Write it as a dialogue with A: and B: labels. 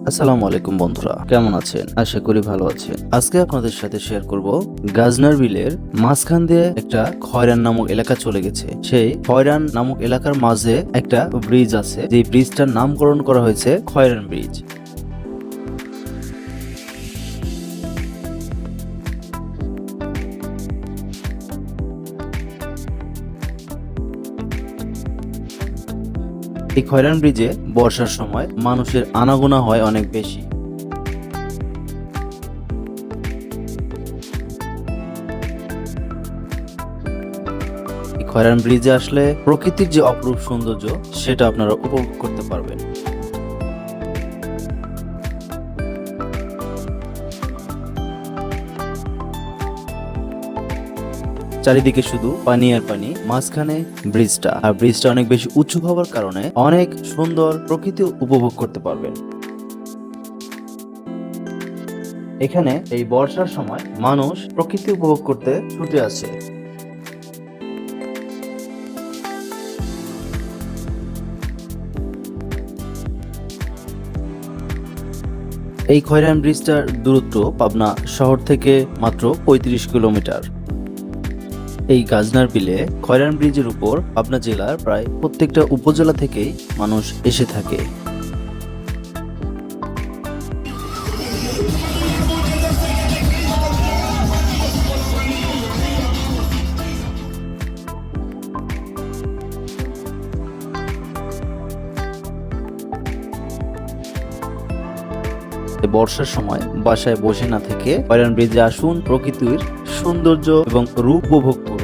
A: আসসালামু আলাইকুম বন্ধুরা, কেমন আছেন? আশা করি ভালো আছেন। আজকে আপনাদের সাথে শেয়ার করব গাজনার বিলের মাঝখান দিয়ে একটা খয়রান নামক এলাকা চলে গেছে। সেই খয়রান নামক এলাকার মাঝে একটা ব্রিজ আছে, যে ব্রিজটার নামকরণ করা হয়েছে খয়রান ব্রিজ। এই খয়রান ব্রিজে বর্ষার সময় মানুষের আনাগোনা হয় অনেক বেশি। খয়রান ব্রিজে আসলে প্রকৃতির যে অপরূপ সৌন্দর্য সেটা আপনারা উপভোগ করতে পারবেন। চারিদিকে শুধু পানি আর পানি, মাঝখানে ব্রিজটা, আর ব্রিজটা অনেক বেশি উঁচু হওয়ার কারণে অনেক সুন্দর প্রকৃতি উপভোগ করতে পারবেন। এখানে এই বর্ষার সময় মানুষ প্রকৃতি উপভোগ করতে ছুটে আসে। এই খয়রান ব্রিজটার দূরত্ব পাবনা শহর থেকে মাত্র ৩৫ কিলোমিটার। এই গাজনার বিলে খয়রান ব্রিজের উপর পাবনা জেলার প্রায় প্রত্যেকটা উপজেলা থেকেই মানুষ এসে থাকে। বর্ষার সময় বাসায় বসে না থেকে খয়রান ব্রিজে আসুন, প্রকৃতির সৌন্দর্য এবং রূপ উপভোগ করুন।